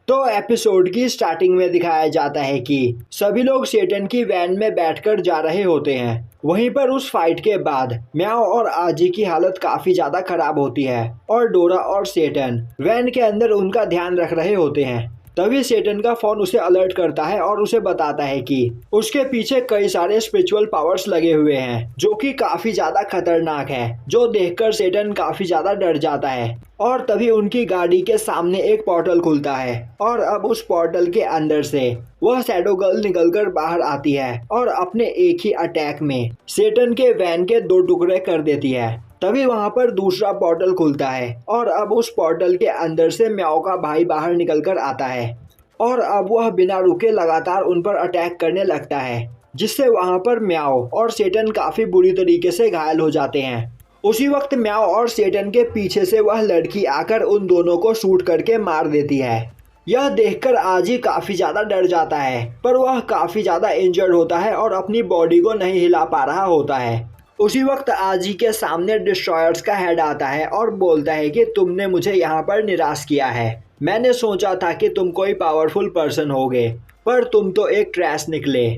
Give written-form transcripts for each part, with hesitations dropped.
तो एपिसोड की स्टार्टिंग में दिखाया जाता है कि सभी लोग सेटन की वैन में बैठकर जा रहे होते हैं। वहीं पर उस फाइट के बाद म्याओ और आजी की हालत काफी ज्यादा खराब होती है और डोरा और सेटन वैन के अंदर उनका ध्यान रख रहे होते हैं। तभी सेटन का फोन उसे अलर्ट करता है और उसे बताता है कि उसके पीछे कई सारे स्पिरिचुअल पावर्स लगे हुए हैं जो कि काफी ज्यादा खतरनाक है, जो देखकर सेटन काफी ज्यादा डर जाता है। और तभी उनकी गाड़ी के सामने एक पोर्टल खुलता है और अब उस पोर्टल के अंदर से वह शैडो गर्ल निकलकर बाहर आती है और अपने एक ही अटैक में सेटन के वैन के 2 टुकड़े कर देती है। तभी वहां पर दूसरा पोर्टल खुलता है और अब उस पोर्टल के अंदर से म्याओ का भाई बाहर निकलकर आता है और अब वह बिना रुके लगातार उन पर अटैक करने लगता है, जिससे वहां पर म्याओ और सेटन काफी बुरी तरीके से घायल हो जाते हैं। उसी वक्त म्याओ और सेटन के पीछे से वह लड़की आकर उन दोनों को शूट करके मार देती है। यह देखकर आजी काफी ज्यादा डर जाता है, पर वह काफी ज्यादा इंजर्ड होता है और अपनी बॉडी को नहीं हिला पा रहा होता है। उसी वक्त आजी के सामने डिस्ट्रॉयर्स का हेड आता है और बोलता है कि तुमने मुझे यहाँ पर निराश किया है। मैंने सोचा था कि तुम कोई पावरफुल पर्सन होगे, पर तुम तो एक ट्रैश निकले।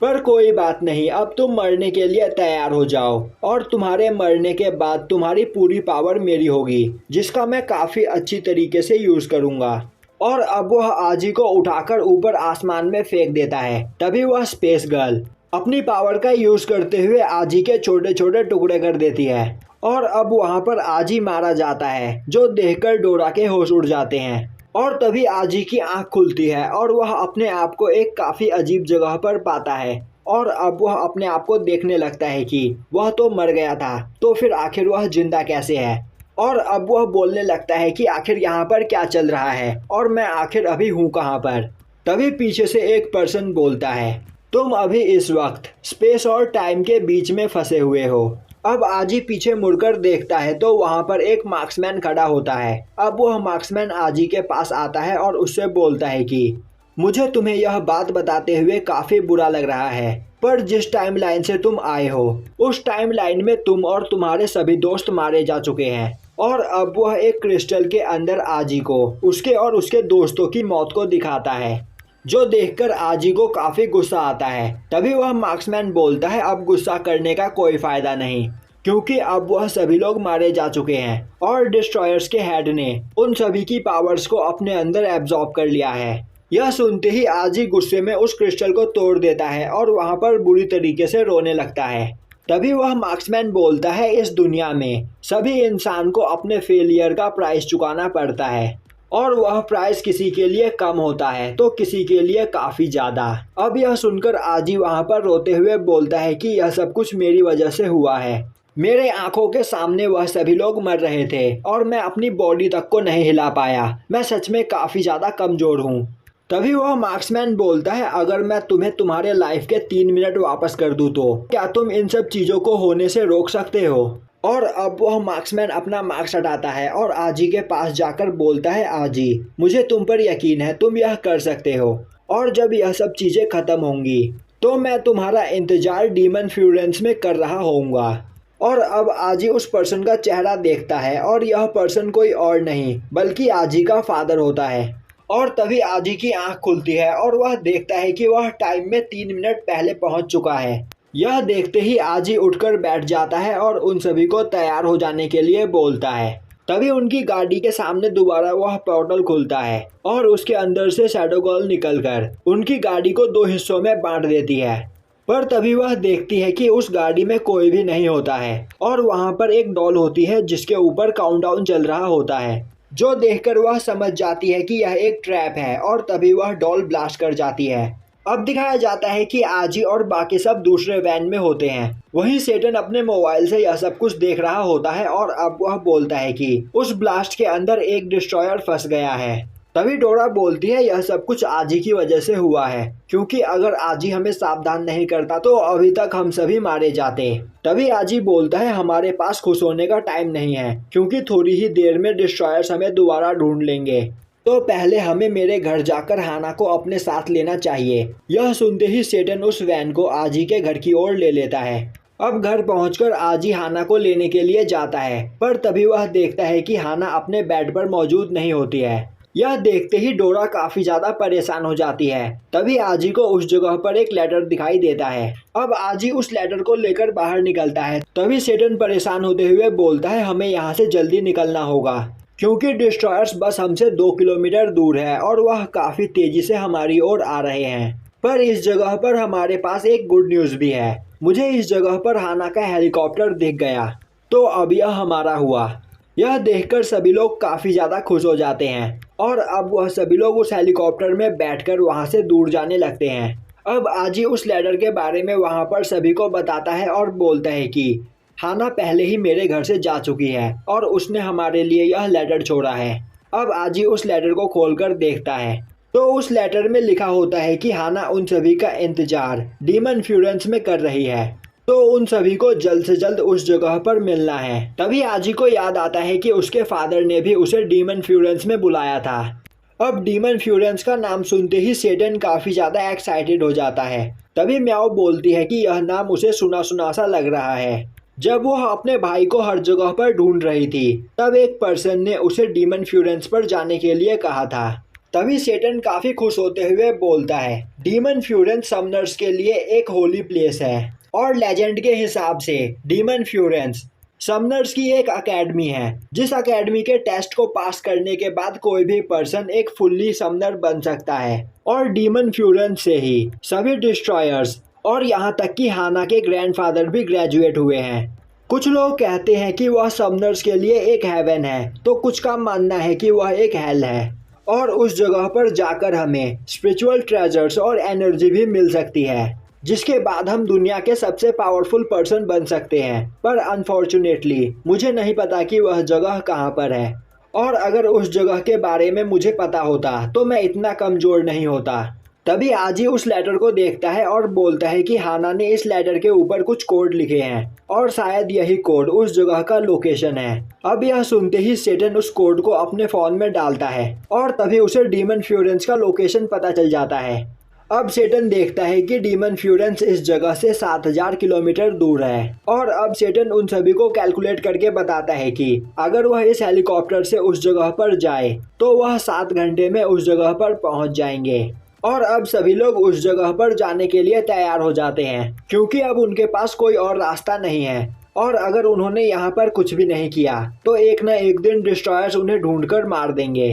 पर कोई बात नहीं, अब तुम मरने के लिए तैयार हो जाओ और तुम्हारे मरने के बाद तुम्हारी पूरी पावर मेरी होगी, जिसका मैं काफ़ी अच्छी तरीके से यूज़ करूँगा। और अब वह आजी को उठाकर ऊपर आसमान में फेंक देता है। तभी वह स्पेस गर्ल अपनी पावर का यूज़ करते हुए आजी के छोटे छोटे टुकड़े कर देती है और अब वहाँ पर आजी मारा जाता है, जो देखकर डोरा के होश उड़ जाते हैं। और तभी आजी की आंख खुलती है और वह अपने आप को एक काफ़ी अजीब जगह पर पाता है और अब वह अपने आप को देखने लगता है कि वह तो मर गया था, तो फिर आखिर वह जिंदा कैसे है। और अब वह बोलने लगता है कि आखिर यहाँ पर क्या चल रहा है और मैं आखिर अभी हूँ कहाँ पर। तभी पीछे से एक पर्सन बोलता है, तुम अभी इस वक्त स्पेस और टाइम के बीच में फंसे हुए हो। अब आजी पीछे मुड़कर देखता है तो वहां पर एक मार्क्समैन खड़ा होता है। अब वह मार्क्समैन आजी के पास आता है और उससे बोलता है कि मुझे तुम्हें यह बात बताते हुए काफी बुरा लग रहा है, पर जिस टाइम लाइन से तुम आए हो उस टाइम लाइन में तुम और तुम्हारे सभी दोस्त मारे जा चुके हैं। और अब वह एक क्रिस्टल के अंदर आजी को उसके और उसके दोस्तों की मौत को दिखाता है, जो देखकर आजी को काफी गुस्सा आता है। तभी वह मार्क्समैन बोलता है, अब गुस्सा करने का कोई फायदा नहीं, क्योंकि अब वह सभी लोग मारे जा चुके हैं और डिस्ट्रॉयर्स के हेड ने उन सभी की पावर्स को अपने अंदर एब्जॉर्ब कर लिया है। यह सुनते ही आजी गुस्से में उस क्रिस्टल को तोड़ देता है और वहां पर बुरी तरीके से रोने लगता है। तभी वह मार्क्समैन बोलता है, इस दुनिया में सभी इंसान को अपने फेलियर का प्राइस चुकाना पड़ता है और वह प्राइस किसी के लिए कम होता है तो किसी के लिए काफी ज्यादा। अब यह सुनकर आजी वहां पर रोते हुए बोलता है कि यह सब कुछ मेरी वजह से हुआ है। मेरे आंखों के सामने वह सभी लोग मर रहे थे और मैं अपनी बॉडी तक को नहीं हिला पाया। मैं सच में काफी ज्यादा कमजोर हूँ। तभी वह मार्क्समैन बोलता है, अगर मैं तुम्हें तुम्हारे लाइफ के 3 मिनट वापस कर दूं तो क्या तुम इन सब चीजों को होने से रोक सकते हो। और अब वह मार्क्समैन अपना मार्क्स हटाता है और आजी के पास जाकर बोलता है, आजी मुझे तुम पर यकीन है, तुम यह कर सकते हो और जब यह सब चीजें खत्म होंगी तो मैं तुम्हारा इंतजार डीमन फ्यूरेंस में कर रहा होऊंगा। और अब आजी उस पर्सन का चेहरा देखता है और यह पर्सन कोई और नहीं बल्कि आजी का फादर होता है। और तभी आजी की आंख खुलती है और वह देखता है कि वह टाइम में 3 मिनट पहले पहुंच चुका है। यह देखते ही आजी उठकर बैठ जाता है और उन सभी को तैयार हो जाने के लिए बोलता है। तभी उनकी गाड़ी के सामने दोबारा वह पोर्टल खुलता है और उसके अंदर से शैडो गर्ल निकलकर उनकी गाड़ी को 2 हिस्सों में बांट देती है। पर तभी वह देखती है कि उस गाड़ी में कोई भी नहीं होता है और वहां पर एक डॉल होती है जिसके ऊपर काउंटडाउन चल रहा होता है, जो देखकर वह समझ जाती है कि यह एक ट्रैप है और तभी वह डॉल ब्लास्ट कर जाती है। अब दिखाया जाता है कि आजी और बाकी सब दूसरे वैन में होते हैं। वहीं सेटन अपने मोबाइल से यह सब कुछ देख रहा होता है और अब वह बोलता है कि उस ब्लास्ट के अंदर एक डिस्ट्रॉयर फंस गया है। तभी डोरा बोलती है, यह सब कुछ आजी की वजह से हुआ है, क्योंकि अगर आजी हमें सावधान नहीं करता तो अभी तक हम सभी मारे जाते। तभी आजी बोलता है, हमारे पास खुश होने का टाइम नहीं है, क्योंकि थोड़ी ही देर में डिस्ट्रॉयर्स हमें दोबारा ढूंढ लेंगे, तो पहले हमें मेरे घर जाकर हाना को अपने साथ लेना चाहिए। यह सुनते ही सेटन उस वैन को आजी के घर की ओर ले लेता है। अब घर पहुंचकर आजी हाना को लेने के लिए जाता है, पर तभी वह देखता है कि हाना अपने बेड पर मौजूद नहीं होती है। यह देखते ही डोरा काफी ज्यादा परेशान हो जाती है। तभी आजी को उस जगह पर एक लेटर दिखाई देता है। अब आजी उस लेटर को लेकर बाहर निकलता है। तभी सेटन परेशान होते हुए बोलता है हमें यहाँ से जल्दी निकलना होगा, क्योंकि डिस्ट्रॉयर्स बस हमसे 2 किलोमीटर दूर है और वह काफी तेजी से हमारी ओर आ रहे हैं। पर इस जगह पर हमारे पास एक गुड न्यूज भी है। मुझे इस जगह पर हाना का हेलीकॉप्टर दिख गया, तो अब यह हमारा हुआ। यह देखकर सभी लोग काफी ज्यादा खुश हो जाते हैं और अब वह सभी लोग उस हेलीकॉप्टर में बैठकर वहां से दूर जाने लगते हैं। अब आजी उस लेटर के बारे में वहां पर सभी को बताता है और बोलता है कि हाना पहले ही मेरे घर से जा चुकी है और उसने हमारे लिए यह लेटर छोड़ा है। अब आजी उस लेटर को खोलकर देखता है तो उस लेटर में लिखा होता है कि हाना उन सभी का इंतजार डीमन फ्यूरेंस में कर रही है, तो उन सभी को जल्द से जल्द उस जगह पर मिलना है। तभी आजी को याद आता है कि उसके फादर ने भी उसे डीमन फ्यूरेंस में बुलाया था। अब डीमन फ्यूरेंस का नाम सुनते ही सेटन काफी ज्यादा एक्साइटेड हो जाता है। तभी म्याओ बोलती है कि यह नाम उसे सुना सुना सा लग रहा है। जब वह अपने भाई को हर जगह पर ढूंढ रही थी तब एक पर्सन ने उसे डीमन फ्यूरेंस पर जाने के लिए कहा था। तभी सेटन काफी खुश होते हुए बोलता है डीमन फ्यूरेंस समनर्स के लिए एक होली प्लेस है और लेजेंड के हिसाब से डीमन फ्यूरेंस समनर्स की एक अकेडमी है, जिस अकेडमी के टेस्ट को पास करने के बाद कोई भी पर्सन एक फुल्ली समनर बन सकता है और डीमन फ्यूरेंस से ही सभी डिस्ट्रॉयर्स और यहाँ तक कि हाना के ग्रैंडफादर भी ग्रेजुएट हुए हैं। कुछ लोग कहते हैं कि वह समनर्स के लिए एक हेवन है, तो कुछ का मानना है कि वह एक हेल है और उस जगह पर जाकर हमें स्पिरिचुअल ट्रेजर्स और एनर्जी भी मिल सकती है, जिसके बाद हम दुनिया के सबसे पावरफुल पर्सन बन सकते हैं। पर अनफॉर्चुनेटली मुझे नहीं पता कि वह जगह कहाँ पर है, और अगर उस जगह के बारे में मुझे पता होता तो मैं इतना कमजोर नहीं होता। तभी आजी उस लेटर को देखता है और बोलता है कि हाना ने इस लेटर के ऊपर कुछ कोड लिखे हैं और शायद यही कोड उस जगह का लोकेशन है। अब यह सुनते ही सेटन उस कोड को अपने फोन में डालता है और तभी उसे डीमन फ्यूरेंस का लोकेशन पता चल जाता है। अब सेटन देखता है कि डीमन फ्यूरेंस इस जगह से 7000 किलोमीटर दूर है और अब सेटन उन सभी को कैलकुलेट करके बताता है कि अगर वह इस हेलीकॉप्टर से उस जगह पर जाए तो वह 7 घंटे में उस जगह पर पहुंच जाएंगे। और अब सभी लोग उस जगह पर जाने के लिए तैयार हो जाते हैं, क्योंकि अब उनके पास कोई और रास्ता नहीं है और अगर उन्होंने यहाँ पर कुछ भी नहीं किया तो एक न एक दिन डिस्ट्रॉयर्स उन्हें ढूंढकर मार देंगे।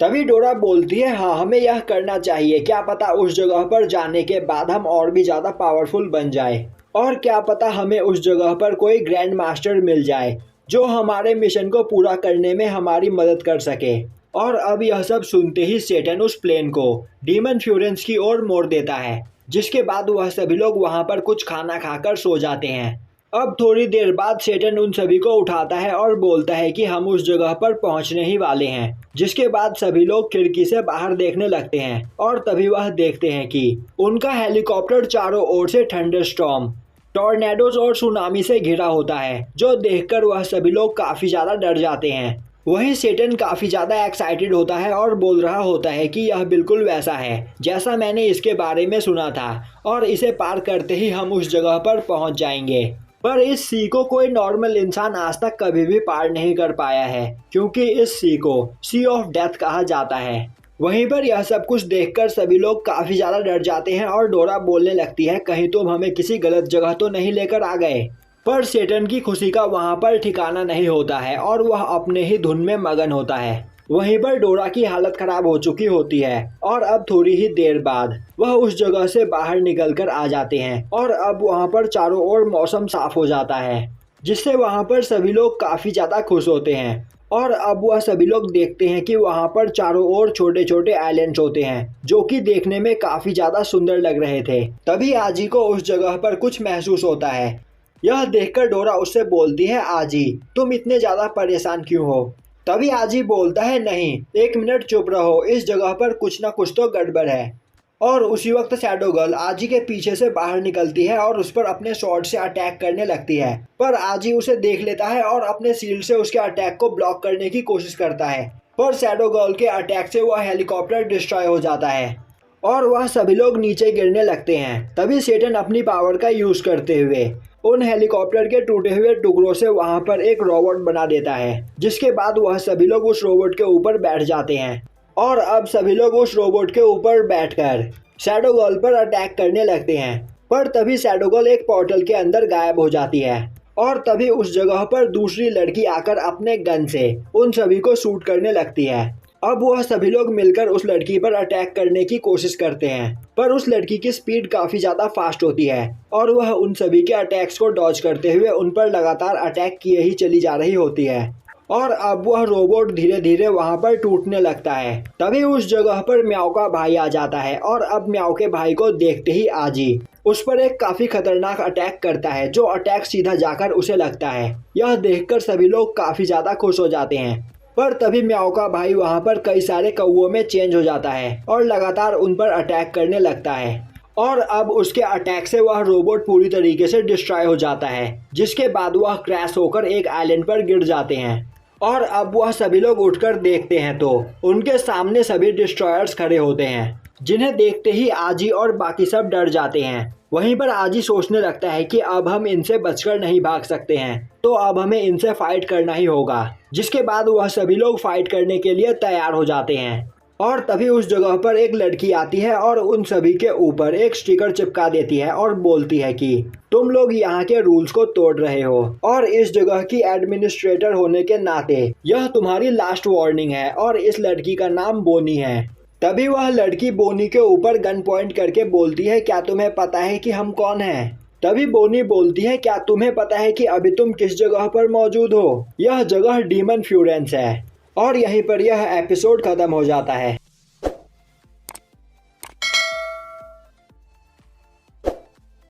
तभी डोरा बोलती है हाँ हमें यह करना चाहिए, क्या पता उस जगह पर जाने के बाद हम और भी ज़्यादा पावरफुल बन जाए और क्या पता हमें उस जगह पर कोई ग्रैंड मास्टर मिल जाए जो हमारे मिशन को पूरा करने में हमारी मदद कर सके। और अब यह सब सुनते ही सेटन उस प्लेन को डीमन फ्यूरेंस की ओर मोड़ देता है, जिसके बाद वह सभी लोग वहां पर कुछ खाना खाकर सो जाते हैं। अब थोड़ी देर बाद सेटन उन सभी को उठाता है और बोलता है कि हम उस जगह पर पहुंचने ही वाले हैं, जिसके बाद सभी लोग खिड़की से बाहर देखने लगते हैं और तभी वह देखते हैं कि उनका हेलीकॉप्टर चारों ओर से थंडरस्टॉर्म, टॉर्नेडोज और सुनामी से घिरा होता है, जो देखकर वह सभी लोग काफी ज्यादा डर जाते हैं। वहीं सेटन काफी ज्यादा एक्साइटेड होता है और बोल रहा होता है कि यह बिल्कुल वैसा है जैसा मैंने इसके बारे में सुना था और इसे पार करते ही हम उस जगह पर पहुंच जाएंगे। पर इस सी को कोई नॉर्मल इंसान आज तक कभी भी पार नहीं कर पाया है, क्योंकि इस सी को सी ऑफ डेथ कहा जाता है। वहीं पर यह सब कुछ देखकर सभी लोग काफी ज्यादा डर जाते हैं और डोरा बोलने लगती है कहीं तुम हमें किसी गलत जगह तो नहीं लेकर आ गए। पर सेटन की खुशी का वहां पर ठिकाना नहीं होता है और वह अपने ही धुन में मगन होता है। वहीं पर डोरा की हालत खराब हो चुकी होती है और अब थोड़ी ही देर बाद वह उस जगह से बाहर निकलकर आ जाते हैं और अब वहां पर चारों ओर मौसम साफ हो जाता है, जिससे वहां पर सभी लोग काफी ज्यादा खुश होते हैं। और अब वह सभी लोग देखते हैं कि वहां पर चारों ओर छोटे छोटे आइलैंड्स होते हैं, जो कि देखने में काफी ज्यादा सुंदर लग रहे थे। तभी आजी को उस जगह पर कुछ महसूस होता है। यह देखकर डोरा उससे बोलती है आजी तुम इतने ज्यादा परेशान क्यों हो। तभी आजी बोलता है नहीं, 1 मिनट चुप रहो, इस जगह पर कुछ ना कुछ तो गड़बड़ है। और उसी वक्त शैडो गर्ल आजी के पीछे से बाहर निकलती है और उस पर अपने शॉर्ट से अटैक करने लगती है, पर आजी उसे देख लेता है और अपने शील्ड से उसके अटैक को ब्लॉक करने की कोशिश करता है। पर शैडो गर्ल के अटैक से वह हेलीकॉप्टर डिस्ट्रॉय हो जाता है और वह सभी लोग नीचे गिरने लगते हैं। तभी सेटन अपनी पावर का यूज करते हुए उन हेलीकॉप्टर के टूटे हुए टुकड़ों से वहां पर एक रोबोट बना देता है, जिसके बाद वह सभी लोग उस रोबोट के ऊपर बैठ जाते हैं और अब सभी लोग उस रोबोट के ऊपर बैठकर शैडो गर्ल पर अटैक करने लगते हैं। पर तभी शैडो गर्ल एक पोर्टल के अंदर गायब हो जाती है और तभी उस जगह पर दूसरी लड़की आकर अपने गन से उन सभी को शूट करने लगती है। अब वह सभी लोग मिलकर उस लड़की पर अटैक करने की कोशिश करते हैं, पर उस लड़की की स्पीड काफी ज्यादा फास्ट होती है और वह उन सभी के अटैक्स को डॉज करते हुए उन पर लगातार अटैक किए ही चली जा रही होती है। और अब वह रोबोट धीरे धीरे वहां पर टूटने लगता है। तभी उस जगह पर म्याओ का भाई आ जाता है और अब म्याओ के भाई को देखते ही आजी उस पर एक काफी खतरनाक अटैक करता है, जो अटैक सीधा जाकर उसे लगता है। यह देखकर सभी लोग काफी ज्यादा खुश हो जाते हैं। पर तभी म्याओ का भाई वहां पर कई सारे कौवों में चेंज हो जाता है और लगातार उन पर अटैक करने लगता है। और अब उसके अटैक से वह रोबोट पूरी तरीके से डिस्ट्रॉय हो जाता है, जिसके बाद वह क्रैश होकर एक आइलैंड पर गिर जाते हैं। और अब वह सभी लोग उठकर देखते हैं तो उनके सामने सभी डिस्ट्रॉयर्स खड़े होते हैं, जिन्हें देखते ही आजी और बाकी सब डर जाते हैं। वहीं पर आजी सोचने लगता है कि अब हम इनसे बचकर नहीं भाग सकते हैं, तो अब हमें इनसे फाइट करना ही होगा। जिसके बाद वह सभी लोग फाइट करने के लिए तैयार हो जाते हैं। और तभी उस जगह पर एक लड़की आती है और उन सभी के ऊपर एक स्टिकर चिपका देती है और बोलती है कि तुम लोग यहाँ के रूल्स को तोड़ रहे हो और इस जगह की एडमिनिस्ट्रेटर होने के नाते यह तुम्हारी लास्ट वार्निंग है। और इस लड़की का नाम बोनी है। तभी वह लड़की बोनी के ऊपर गन पॉइंट करके बोलती है, क्या तुम्हें पता है कि हम कौन हैं? तभी बोनी बोलती है, क्या तुम्हें पता है कि अभी तुम किस जगह पर मौजूद हो? यह जगह डीमन फ्यूरेंस है। और यहीं पर यह एपिसोड खत्म हो जाता है।